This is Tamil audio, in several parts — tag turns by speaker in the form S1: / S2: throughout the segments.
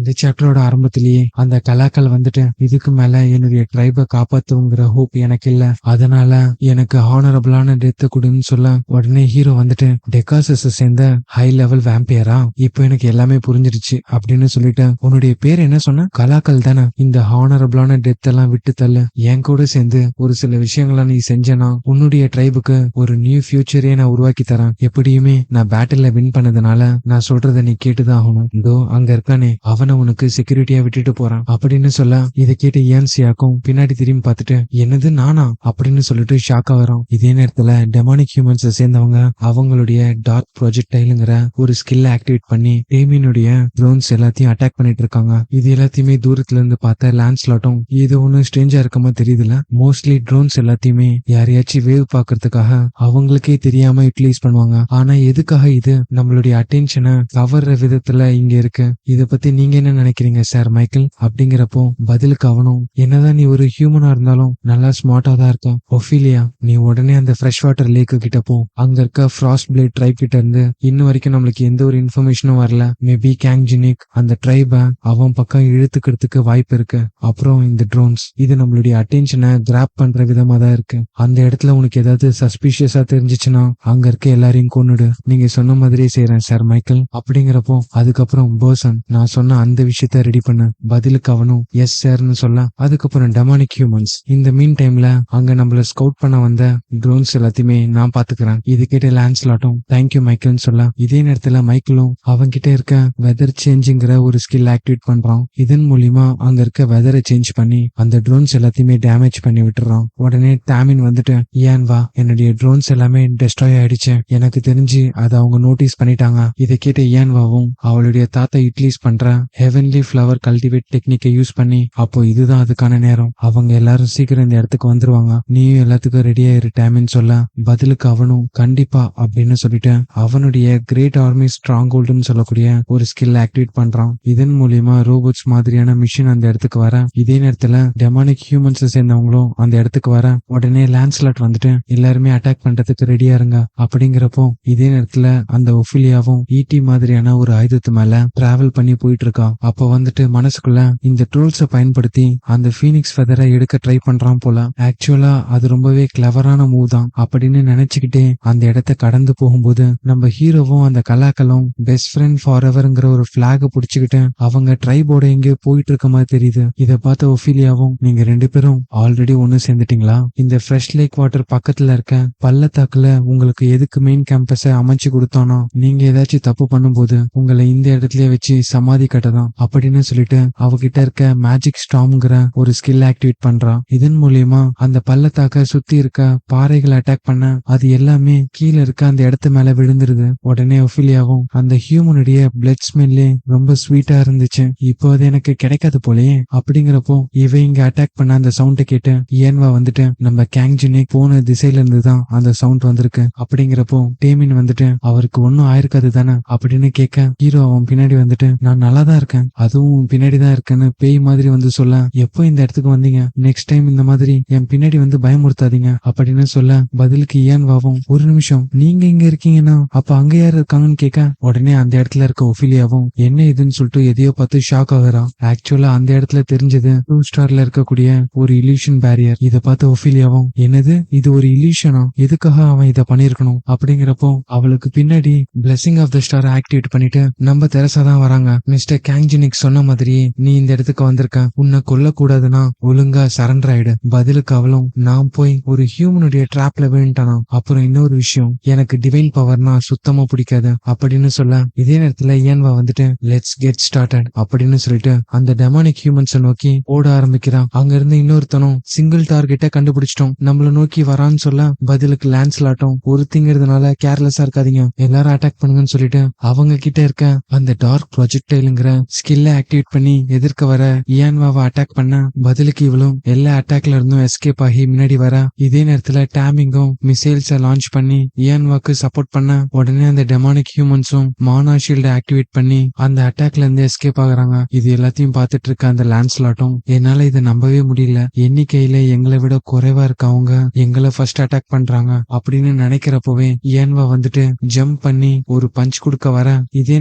S1: இந்த சாப்டரோட ஆரம்பத்திலேயே அந்த கலாக்கள் வந்துட்டு இதுக்கு மேல என்னுடைய ட்ரைபை காப்பாத்துங்கிற ஹோப் எனக்கு இல்ல, அதனால எனக்கு ஹானரபிளான டெத் கொடுன்னு சொல்ல உடனே ஹீரோ வந்துட்டு டெகாசஸ் சேர்ந்த ஹை லெவல் வேம்பியரா, இப்போ எனக்கு எல்லாமே புரிஞ்சிருச்சு அப்படின்னு சொல்லிட்டு உன்னுடைய பேர் என்ன சொன்ன, கலாக்கள் தானே, இந்த ஹானரபிளான டெத் எல்லாம் விட்டு தள்ளு, என் கூட சேர்ந்து ஒரு சில விஷயங்களை நீ செஞ்சனா உன்னுடைய ட்ரைபுக்கு ஒரு நியூ ஃபியூச்சரே நான் உருவாக்கி தரேன், எப்படியுமே நான் பேட்டில்ல வின் பண்ணதுனால நான் சொல்றத நீ கேட்டுதான் ஆகணும், இதோ அங்க இருக்கானே அவனை உனக்கு செக்யூரிட்டியா விட்டுட்டு போறான் அப்படின்னு சொல்ல இதை கேட்டு ஏன்சியாக்கும் பின்னாடி திரும்பி பார்த்துட்டு என்னது நானா அப்படின்னு சொல்லிட்டு ஷாக்கா வரும். இதே நேரத்துல டெமானிக் ஹியூமன்ஸ் சேர்ந்தவங்க அவங்களுடைய டார்க் ப்ரொஜெக்டைலுங்கிற ஒரு ஸ்கில் ஆக்டிவேட் பண்ணி டேமியனுடைய ட்ரோன்ஸ் எல்லாத்தையும் அட்டாக் பண்ணிட்டு இருக்காங்க. இது எல்லாத்தையுமே தூரத்துல இருந்து பார்த்த லான்ஸ்லாட்டும் இது ஒண்ணு ஸ்ட்ரேஞ்சா இருக்கமா தெரியுதுல, மோஸ்ட்லி ட்ரோன்ஸ் எல்லாத்தையுமே யாரையாச்சும் வேவ் பாக்குறதுக்காக அவங்களுக்கே தெரியாம யூட்டிலைஸ் பண்ணுவாங்க, ஆனா எதுக்காக இது நம்மளுடைய அட்டென்ஷனை கவர்ற விதத்துல இங்க இருக்கு, இத பத்தி நீங்க என்ன நினைக்கிறீங்க சார் மைக்கேல் அப்படிங்கிறப்போ பதிலுக்கு அவனும் என்னதான் நீ ஒரு ஹியூமனா இருந்தாலும் நல்லா ஸ்மார்ட்டா தான் இருக்க ஒஃபீலியா, நீ உடனே அந்த ஃப்ரெஷ் வாட்டர் லேக்கு கிட்ட போ, அங்க இருக்க ஃப்ராஸ்ட் பிளேட் ட்ரைப் கிட்ட இருந்து இன்னும் வரைக்கும் நம்மளுக்கு எந்த ஒரு இன்ஃபர்மேஷனும் வரல, மேபி கேங்ஜினிக் அந்த ட்ரைபை அவன் பக்கம் இழுத்துக்கிறதுக்கு வாய்ப்பு இருக்கு, அப்புறம் இந்த ட்ரோன்ஸ் இது நம்மளுடைய அட்டென்ஷனை கிராப் பண்ற விதமா தான் இருக்கு, அந்த இடத்துல உனக்கு ஏதாவது சஸ்பீஷியஸா தெரிஞ்சிச்சுன்னா அங்க இருக்க எல்லாரையும் கொன்னுடு, நீங்க சொன்ன மாதிரியே செய்யறேன் சார் மைக்கேல் அப்படிங்கிறப்போ அதுக்கப்புறம் பர்சன் நான் சொன்ன அந்த விஷயத்த ரெடி பண்ணு, பதிலுக்கு அவனும் எஸ் சார்னு சொல்ல அதுக்கப்புறம் டெமானிக் ஹியூமன்ஸ் இந்த மீன் டைம்ல அங்க நம்மள ஸ்கவுட் பண்ண வந்த ட்ரோன்ஸ் எல்லாத்தையுமே நான் பாத்துக்கிறேன், இது கேட்ட லான்ஸ்லாட்டும் தேங்க்யூ மைக்கேல்னு சொல்ல இதே நேரத்துல மைக்கேலும் அவங்கிட்ட இருக்க வெதர் சேஞ்சுங்கிற ஒரு ஸ்கில் ஆக்டிவேட் பண்றான், இதன் மூலியமா அங்க இருக்க வெதரை சேஞ்ச் பண்ணி அந்த ட்ரோன்ஸ் எல்லாத்தையுமே டேமேஜ் பண்ணி விட்டுறான். உடனே டாமின் வந்துட்டு ஏன் வா என்னுடைய ட்ரோன்ஸ் எல்லாமே டெஸ்ட்ராய் ஆயிடுச்சு, எனக்கு தெரிஞ்சு அதை அவங்க நோட்டீஸ் பண்ணிட்டாங்க, இதை கேட்ட ஏன் வாவும் அவளுடைய தாத்தா யூட்டிலைஸ் பண்ற ஹெவன்லி ஃபிளவர் கல்டிவேட் டெக்னிக்கை யூஸ் பண்ணி அப்போ இதுதான் அதுக்கான நேரம், அவங்க எல்லாரும் சீக்கிரம் இந்த இடத்துக்கு வந்துருவாங்க, நீயும் எல்லாத்துக்கும் ரெடியா இரு டாமின் சொல்ல பதிலுக்கு அவனும் கண்டிப்பா அப்படின்னு சொல்லிட்டு அவனுடைய கிரேட் ஆர்மி ஸ்ட்ராங் ஹோல்டுன்னு சொல்லக்கூடிய ஒரு ஸ்கில் ஆக்டிவேட் பண்றான், இதன் மூலியமா ரோபோட்ஸ் மாதிரியான மிஷின் அந்த இடத்துக்கு வர இதே நேரத்துல டெமானிக் ஹியூமன்ஸ் சேர்ந்தவங்களும் அந்த இடத்துக்கு வர உடனே லான்ஸ்லாட் வந்துட்டு எல்லாருமே அட்டாக் பண்றதுக்கு ரெடியா இருங்க அப்படிங்கிறப்போ இதே நேரத்துல அந்த ஒஃபிலியாவும் ஈட்டி மாதிரியான ஒரு ஆயுதத்து மேல டிராவல் பண்ணி போயிட்டு இருக்கா, அப்ப வந்துட்டு மனசுக்குள்ள இந்த டூல்ஸை பயன்படுத்தி அந்த ஃபீனிக்ஸ் ஃபெதரை எடுக்க ட்ரை பண்றான் போல, ஆக்சுவலா அது ரொம்பவே கிளவரான மூவ் தான் அப்படின்னு நினைச்சுக்கிட்டே அந்த இடத்த கடந்து போகும்போது நம்ம ஹீரோவும் அந்த கலாக்களும் பெஸ்ட் ஃப்ரெண்ட் ஃபார் எவர்ங்கிற ஒரு பிளாக புடிச்சுக்கிட்டு அவங்க ட்ரைபோட எங்கேயோ போயிட்டு இருக்க மாதிரி தெரியுது, இதை பார்த்த ஒஃபிலியாவும் நீங்க ரெண்டு பேரும் ஆல்ரெடி ஒண்ணு சேர்ந்துட்டீங்களா, இந்த ஃப்ரெஷ் லேக் வாட்டர் பக்கத்துல இருக்க பள்ளத்தாக்குல உங்களுக்கு எதுக்கு மெயின் கேம்பஸை அமைச்சு கொடுத்தோனோ நீங்க ஏதாச்சும் தப்பு பண்ணும்போது உங்களை இந்த இடத்துலயே வச்சு சமாதி கட்டதான் அப்படின்னு சொல்லிட்டு அவகிட்ட இருக்க மேஜிக் ஸ்டாம்ங்கிற ஒரு ஸ்கில் ஆக்டிவேட் பண்றான், இதன் மூலியமா அந்த பள்ளத்தாக்க சுத்தி இருக்க பாறைகளை அட்டாக் பண்ண அது எல்லாமே கீழே இருக்க அந்த இடத்து மேல விழுந்துருது. உடனே ஒஃபிலியாவும் அந்த ஹியூமனுடைய பிளட் ஸ்மெல்லே ரொம்ப ஸ்வீட்டா இருந்துச்சு, இப்போ அது எனக்கு கிடைக்காது போலயே அப்படிங்கிறப்போ இவ இங்க அட்டாக் பண்ண அந்த சவுண்டை கேட்டு ஏன்வா வந்துட்டு நம்ம கேங்ஜினிக் போன திசையில இருந்துதான் அந்த சவுண்ட் வந்திருக்கு அப்படிங்கிறப்போ டேமின் வந்துட்டு அவருக்கு ஒன்னும் ஆயிருக்காது தானே அப்படின்னு கேட்க ஹீரோ அவன் பின்னாடி வந்துட்டு நான் நல்லா தான் இருக்கேன் அதுவும் பின்னாடி தான் இருக்கேன்னு பேய் மாதிரி வந்து சொல்ல எப்போ இந்த இடத்துக்கு வந்தீங்க, நெக்ஸ்ட் டைம் இந்த மாதிரி என் பின்னாடி வந்து பயமுறுத்தாதீங்க அப்படின்னு சொல்ல பதிலுக்கு ஏன்வாவும் ஒரு நிமிஷம் நீங்க இங்க இருக்கீங்கன்னா அப்ப அங்க யார் இருக்காங்கன்னு கேட்க உடனே அந்த இடத்துல இருக்க ஒஃபிலியாவும் என்ன இதுன்னு சொல்லிட்டு எதையோ பார்த்து ஷாக் ஆகுறான், ஆக்சுவலா அந்த இடத்துல தெரிஞ்சது 2 ஸ்டார்ல இருக்கக்கூடிய ஒரு இல்யூஷன் பேரியர், இதை பார்த்து ஒஃபிலியாவும் என்னது இது ஒரு இல்யூஷனா, எதுக்காக அவன் இதை பண்ணிருக்கணும் அப்படிங்கிறப்போ அவளுக்கு பின்னாடி blessing of the star activate பண்ணிட்டு நம்ம தெரசா தான் வராங்க, மிஸ்டர் கேங்ஜினிக் சொன்ன மாதிரியே நீ இந்த இடத்துக்கு வந்திருக்க, உன்னை கொல்ல கூடாதுன்னா ஒழுங்கா சரண்டர் ஆயிடு, பதிலுக்கு அவளும் நான் போய் ஒரு ஹியூமனுடைய டிராப்ல விழுந்துட்டானா, அப்புறம் இன்னொரு விஷயம் எனக்கு டிவைன் பவர்னா சுத்தமா பிடிக்காது அப்படின்னு சொல்ல இதே நேரத்துல ஏன்வா வந்துட்டு லெட்ஸ் கெட் ஸ்டார்டட் அப்படின்னு சொல்லிட்டு அந்த டெமானிக் ஹியூமன்ஸை நோக்கி ஓட ஆரம்பிக்கிறான், அங்க இருந்து இன்னொருத்தனும் சிங்கிள் டார்கெட்டை கண்டுபிடிச்சிட்டோம் நம்மள நோக்கி வரான்னு சொல்ல பதிலுக்கு லான்ஸ்லாட்டும் ஒருத்திங்கிறதுனால கேர்லெஸ்ஸா இருக்காதீங்க எல்லாரும் அட்டாக் பண்ணுங்கன்னு சொல்லிட்டு அவங்க கிட்ட இருக்க அந்த டார்க் ப்ரொஜெக்டைலுங்கிற ஸ்கில்ல ஆக்டிவேட் பண்ணி எதிர்க்க வர ஏன்வாவை அட்டாக் பண்ண பதிலுக்கு இவளும் எல்லா அட்டாக்ல இருந்தும் எஸ்கேப் ஆகி முன்னாடி வர இதே நேரத்துல டாமிங்கும் மிசைல்ஸை லான்ச் பண்ணி ஏன்வாக்கு சப்போர்ட் பண்ண உடனே அந்த டெமானிக் ஹியூமன்ஸும் மானா ஷீல்ட ஆக்டிவேட் பண்ணி அந்த அட்டாக்ல இருந்து எஸ்கேப் ஆகுறாங்க. இது எல்லாத்தையும் பார்த்துட்டு இருக்க அந்த லான்ஸ்லாட்டும் என்னால இதை நம்பவே முடியல, எண்ணிக்கையில எங்களை விட குறைவா இருக்கவங்க எங்களை ஃபர்ஸ்ட் அட்டாக் பண்றாங்க அப்படின்னு நினைக்கிறப்பவே ஏன்வா வந்துட்டு ஜம்ப் பண்ணி ஒரு பஞ்ச் கொடுக்க வர இதே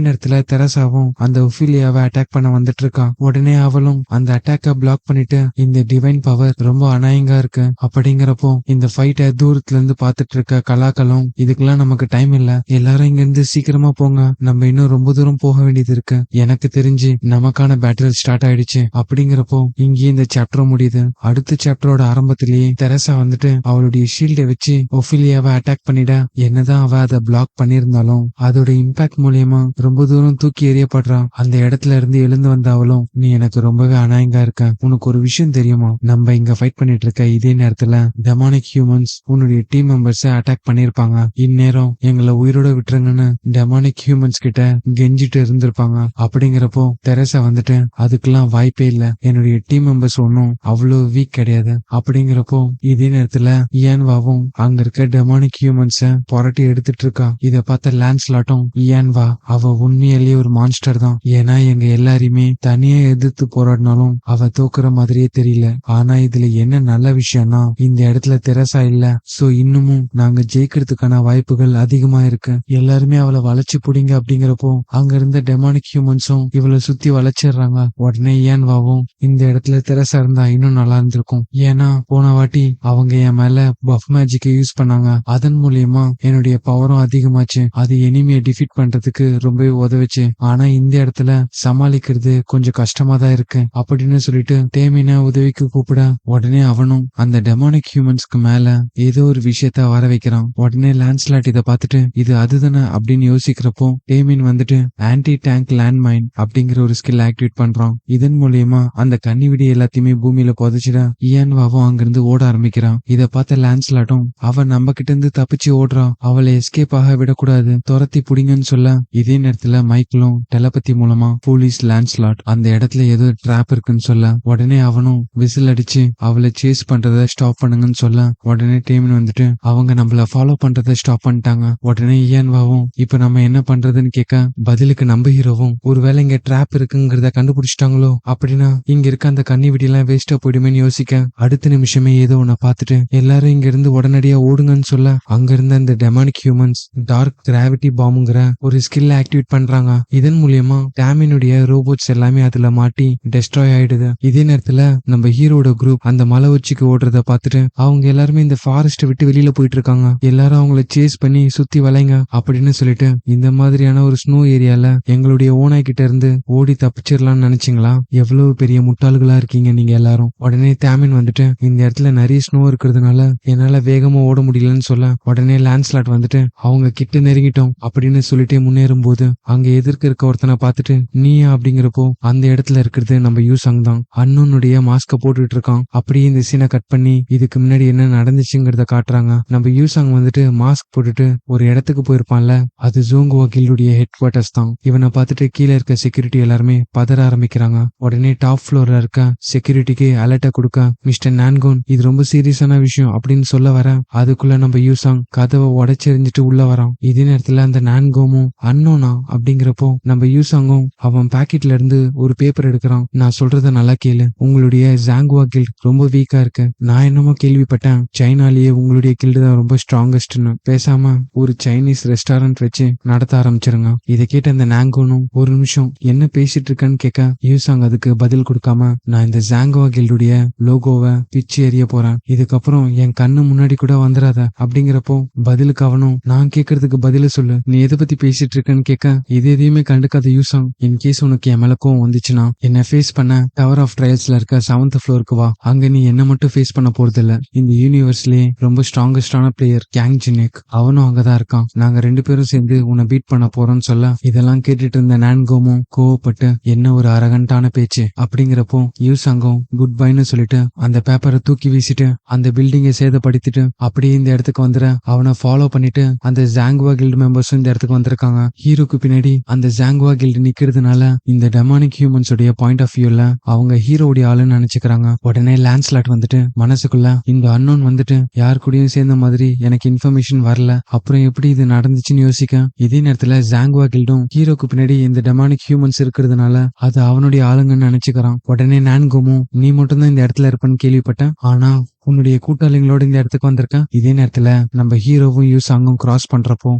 S1: நேரத்துல தெரசாவும் அந்த ஒஃபிலியாவை ஒஃபிலியாவை அட்டாக் பண்ண வந்துட்டு இருக்கா. உடனே அவளும் அந்த அட்டாக்க பிளாக் பண்ணிட்டு இந்த டிவைன் பவர் ரொம்ப அநாயங்கா இருக்கு அப்படிங்கிறப்போ இந்த ஃபைட்டை தூரத்துல இருந்து பாத்துட்டு இருக்க கலாக்களும் இதுக்கெல்லாம் நமக்கு டைம் இல்ல, எல்லாரும் இங்க இருந்து சீக்கிரமா போங்க, நம்ம இன்னும் ரொம்ப தூரம் போக வேண்டியது இருக்கு, எனக்கு தெரிஞ்சு நமக்கான பேட்டில் ஸ்டார்ட் ஆயிடுச்சு அப்படிங்கிறப்போ இங்கேயே இந்த சாப்டர் முடியுது. அடுத்த சாப்டரோட ஆரம்பத்திலேயே தெரசா வந்துட்டு அவளுடைய ஷீல்டை வச்சு ஒஃபிலியாவை அட்டாக் பண்ணிட, என்னதான் அவ அதை பிளாக் பண்ணிருந்தாலும் அதோட இம்பாக்ட் மூலியமா ரொம்ப தூரம் தூக்கி எறியப்படுறான். அந்த இடத்துல இருந்து எழுந்து வந்த அவளும், நீ எனக்கு ரொம்பவே அநாயங்கா இருக்க, உனக்கு ஒரு விஷயம் தெரியுமா, நம்ம இங்க ஃபைட் பண்ணிட்டு இருக்க இதே நேரத்துல டெமானிக் ஹியூமன்ஸ் உன்னுடைய டீம் மெம்பர்ஸ் அட்டாக் பண்ணிருப்பாங்க, இந்நேரம் எங்களை உயிரோட விட்டுருங்கன்னு டெமானிக் ஹியூமன்ஸ் கிட்ட கெஞ்சிட்டு இருந்திருப்பாங்க அப்படிங்கிறப்போ தெரசா வந்துட்டு அதுக்கெல்லாம் வாய்ப்பே இல்ல, என்னுடைய டீம் மெம்பர்ஸ் ஒன்னும் அவ்வளவு வீக் கிடையாது அப்படிங்கிறப்போ இதே நேரத்துல இயான்வாவும் அங்க இருக்க டெமானிக் ஹியூமன்ஸ புரட்டி எடுத்துட்டு இருக்கா. இத பார்த்த லான்ஸ்லாட்டும், இயான்வா அவ உண்மையிலேயே ஒரு மான்ஸ்டர் தான், ஏன்னா எங்க எல்லாரையுமே தனியா எதிர்த்து போராடினாலும் அவ தோக்குற மாதிரியே தெரியல, ஆனா இதுல என்ன நல்ல விஷயம்னா இந்த இடத்துல தெரசா இல்ல, சோ இன்னமும் நாங்க ஜெயிக்கிறதுக்கான வாய்ப்புகள் அதிகமா இருக்கு, எல்லாருமே அவளை வளைச்சு புடிங்க அப்படிங்கிறப்போ அங்க இருந்த டெமானிக் ஹியூமன்ஸும் இவளை சுத்தி வளைச்சிடுறாங்க. உடனே இயான்வாவும் இந்த இடத்துல தெரசா இருந்தா இன்னும் நல்லா இருந்திருக்கும், ஏன்னா போன வாட்டி அவங்க என் மேல பஃப் மேஜிக்கை யூஸ் பண்ணாங்க, அதன் மூலியமா என்னுடைய பவரும் அதிகமாச்சு, அது எனிமியை டிஃபீட் பண்றதுக்கு ரொம்பவே உதவுச்சு, ஆனா இந்த இடத்துல சமாளிக்கிறது கொஞ்சம் கஷ்டமா தான் இருக்கு அப்படின்னு சொல்லிட்டு டேமினை உதவிக்கு கூப்பிட உடனே அவனும் அந்த டெமானிக் ஹியூமன்ஸ்க்கு மேல ஏதோ ஒரு விஷயத்த வர வைக்கிறான். உடனே லான்ஸ்லாட் இதை பார்த்துட்டு இது அதுதானே அப்படின்னு யோசிக்கிறப்போ டேமின் வந்துட்டு ஆன்டி டேங்க் லேண்ட் மைன் அப்படிங்கிற ஒரு ஸ்கில் ஆக்டிவேட் பண்றான். இதன் மூலியமா அந்த கன்னிவிடி எல்லாத்தையுமே பூமியில புதைச்சிட இயான்வாவும் அங்கிருந்து ஓட ஆரம்பிக்கிறான். இதை பார்த்த லான்ஸ்லாட்டும் அவன் நம்ம கிட்ட இருந்து தப்பிச்சு ஓடுறான், அவளை எஸ்கேப் ஆக விடக்கூடாது, துரத்தி புடிங்கன்னு சொல்ல இதே நேரத்துல மைக்கிளும் டெலபதி மூலமா போலீஸ் லான்ஸ்லாட் அந்த இடத்துல ஏதோ ட்ராப் இருக்குன்னு சொல்ல உடனே அவனும் விசில் அடிச்சு அவளை சேஸ் பண்றத ஸ்டாப் பண்ணுங்கன்னு சொல்ல உடனே டேமின் வந்துட்டு அவங்க நம்மள ஃபாலோ பண்றத ஸ்டாப் பண்ணிட்டாங்க. உடனே இயான்வாவும் இப்ப நம்ம என்ன பண்றதுன்னு கேட்க பதிலுக்கு நம்ம ஹீரோவும் ஒருவேளை இங்க ட்ராப் இருக்குங்கிறத கண்டுபிடிச்சிட்டாங்களோ அப்படின்னா இங்க இருக்க அந்த கண்ணி விடியெல்லாம் வேஸ்டா போயிடுமேன்னு யோசிக்க அடுத்த நிமிஷமே ஏதோ உன்னை பார்த்துட்டு எல்லாரும் இங்க இருந்து உடனடியா ஓடுங்கன்னு சொல்ல அங்க இருந்த இந்த டெமானிக் ஹியூமன்ஸ் டார்க் கிராவிட்டி பாம்புங்கிற ஒரு ஸ்கில் ஆக்டிவேட் பண்றாங்க. இதன் மூலியமா டேமினுடைய ரோபோட்ஸ் எல்லாமே அதுல மாட்டி டெஸ்ட்ராய் ஆயிடுது. இதே நேரத்துல நம்ம ஹீரோட குரூப் அந்த மலை உச்சிக்கு ஓடுறத பார்த்துட்டு அவங்க எல்லாருமே இந்த ஃபாரஸ்ட் விட்டு வெளியில போயிட்டு இருக்காங்க, எல்லாரும் அவங்கள சேஸ் பண்ணி சுத்தி வளைங்க அப்படின்னு சொல்லிட்டு இந்த மாதிரியான ஒரு ஸ்னோ ஏரியால எங்களுடைய ஓனாய் கிட்ட இருந்து ஓடி தப்பிச்சிடலாம்னு நினைச்சீங்களா, எவ்வளவு பெரிய முட்டாள்களா இருக்கீங்க நீங்க எல்லாரும். உடனே டேமின் வந்துட்டு இந்த இடத்துல நிறைய ஸ்னோ இருக்கிறதுனால என்னால வேகமா ஓட முடியலன்னு சொல்ல உடனே லான்ஸ்லாட் வந்துட்டு அவங்க கிட்ட நெருங்கிட்டோம் அப்படின்னு சொல்லிட்டே முன்னேறும் போது அங்க எதிர்க்க இருக்க ஒருத்தனை பார்த்துட்டு நீயா அப்படிங்கிறப்போ அந்த இடத்துல இருக்கிறது நம்ம யூசாங் தான், அண்ணனுடைய மாஸ்க போட்டுட்டு இருக்கான். அப்படியே இந்த சீனை கட் பண்ணி இதுக்கு முன்னாடி என்ன நடந்துச்சுங்கிறத காட்டுறாங்க. நம்ம யூசாங் வந்துட்டு மாஸ்க் போட்டுட்டு ஒரு இடத்துக்கு போயிருப்பான்ல, அது ஜோங்குவா கில்டுடைய ஹெட் குவார்டர்ஸ் தான். இவனை பார்த்துட்டு கீழே இருக்க செக்யூரிட்டி எல்லாருமே பதற ஆரம்பிக்கிறாங்க. உடனே டாப் ஃப்ளோர்ல இருக்க செக்யூரிட்டிக்கு அலர்ட்டை கொடுக்க மிஸ்டர் நான்கோன் இது ரொம்ப சீரியஸான விஷயம் அப்படின்னு சொல்ல வர அதுக்குள்ள நம்ம யூசாங் கதவை உடைச்செறிஞ்சிட்டு உள்ள வரான். இதே நேரத்துல அந்த நான்கோமும் அண்ணோனா அப்படிங்கிறப்போ நம்ம யூசாங்கும் அவன் பாக்கெட்ல இருந்து ஒரு பேப்பர் எடுக்கிறான். நான் சொல்றத நல்லா கேளு, உங்களுடைய ஜாங்குவா கில்ட் ரொம்ப வீக்கா இருக்கு, நான் என்னமோ கேள்விப்பட்டேன் சைனாலேயே உங்களுடைய கில்டு தான் ரொம்ப ஸ்ட்ராங்கஸ்ட்னு, பேசாம ஒரு சைனீஸ் ரெஸ்டாரண்ட் வச்சு நடத்த ஆரம்பிச்சிருங்க. இதை கேட்ட அந்த நாங்கோனும் ஒரு நிமிஷம் என்ன பேசிட்டு இருக்கன்னு கேட்க யூசாங் அதுக்கு பதில் கொடுக்காம நான் இந்த ஜாங்குவா கில்டுடைய லோகோவை பிச்சு எறிய போறேன், இதுக்கப்புறம் என் கண்ணு முன்னாடி கூட வந்துடாத அப்படிங்கிறப்போ பதிலுக்கு அவனும் நான் கேட்கறதுக்கு பதில சொல்லு, நீ எதை பத்தி பேசிட்டு இருக்கன்னு கேட்க இது எதையுமே கண்டுக்காத யூசாங் இன்கேஸ் உனக்கு என் மேல கோவம் வந்துச்சுன்னா என்ன ஃபேஸ் பண்ண டவர் ஆஃப் ட்ரையல்ஸ்ல இருக்க 7th ஃப்ளோருக்கு வா, அங்க நீ என்ன மட்டும் ஃபேஸ் பண்ண போறது இல்ல, இந்த யூனிவர்ஸ்லயே ரொம்ப ஸ்ட்ராங்கஸ்டான பிளேயர் கேங் ஜினேக் அவனும் அங்கதான் இருக்கான், நாங்க 2 பேரும் சேர்ந்து உன்னை பீட் பண்ண போறோம்னு சொல்ல இதெல்லாம் கேட்டுட்டு இருந்த நான்கோமும் கோவப்பட்டு என்ன ஒரு அரகண்டான பேச்சு அப்படிங்கிறப்போ யூசாங்கும் குட் பைன்னு சொல்லிட்டு அந்த பேப்பரை தூக்கி வீசிட்டு அந்த பில்டிங்கை சேதப்படுத்திட்டு அப்படியே இந்த இடத்துக்கு வந்துட அவனை ஃபாலோ பண்ணிட்டு அந்த ஜாங்குவா கில்டு மெம்பர்ஸும் இந்த இடத்துக்கு வந்திருக்காங்க. ஹீரோக்கு பின்னாடி அந்த ஜாங்குவா கில்டு நிக்கிறதுனால இந்த டெமானிக் ஹியூமன்ஸ் உடைய பாயிண்ட் ஆஃப் வியூல அவங்க ஹீரோடைய ஆளுன்னு நினைச்சுக்கிறாங்க. உடனே லான்ஸ்லாட் வந்துட்டு மனசுக்குள்ள இந்த அன்னோன் வந்துட்டு யார் கூடயும் சேர்ந்த மாதிரி எனக்கு இன்ஃபர்மேஷன் வரல, அப்புறம் எப்படி இது நடந்துச்சுன்னு யோசிக்க இதே நேரத்துல ஜாங்குவா கில்டும் ஹீரோக்கு பின்னாடி இந்த டெமானிக் ஹியூமன்ஸ் இருக்கிறதுனால அது அவனுடைய ஆளுங்கன்னு நினைச்சுக்கிறான். உடனே நான்கோமும் நீ மட்டும் தான் இந்த இடத்துல இருப்பேன்னு கேள்விப்பட்டேன், ஆனா உன்னுடைய கூட்டாளிங்களோட இந்த இடத்துக்கு வந்திருக்கேன். இதே நேரத்துல நம்ம ஹீரோவும் யூசாங்கும் கிராஸ் பண்றப்போ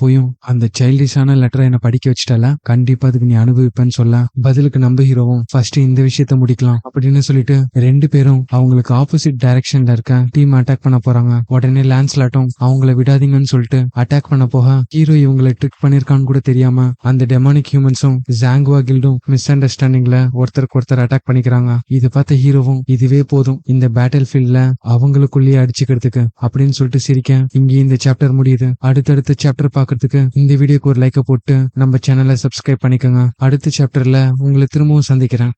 S1: போயும் அந்த சைல்டிஷான லெட்டரை என்ன படிக்க வச்சுட்டால, கண்டிப்பா அதுக்கு நீ அனுபவிப்பேன்னு சொல்ல பதிலுக்கு நம்ம ஹீரோவும் ஃபர்ஸ்ட் இந்த விஷயத்த முடிக்கலாம் அப்படின்னு சொல்லிட்டு 2 பேரும் அவங்களுக்கு ஆப்போசிட் டைரக்ஷன்ல இருக்க டீம் அட்டாக் பண்ண போறாங்க. உடனே லான்ஸ்லாட்டும் அவங்கள விடாதீங்கன்னு சொல்லிட்டு அட்டாக் பண்ண போக ஹீரோ இவங்களை ட்ரிக் பண்ணிருக்கான்னு கூட தெரியாம அந்த டெமானிக் ஹியூமன்ஸும் ஜாங்குவா கில்டும் மிஸ் அண்டர்ஸ்டாண்டிங்ல ஒருத்தருக்கு ஒருத்தர் அட்டாக் பண்ணிக்கிறாங்க. இது பார்த்த ஹீரோவும் இதுவே போதும் இந்த பேட்டில் ஃபீல்ட்ல அவங்களுக்குள்ளேயே அடிச்சுக்கிறதுக்கு அப்படின்னு சொல்லிட்டு சிரிக்க இங்க இந்த சாப்டர் முடியுது. அடுத்தடுத்த சாப்டர் பாக்குறதுக்கு இந்த வீடியோக்கு ஒரு லைக்க போட்டு நம்ம சேனலை சப்ஸ்கிரைப் பண்ணிக்கோங்க. அடுத்த சாப்டர்ல உங்களை திரும்பவும் சந்திக்கிறேன்.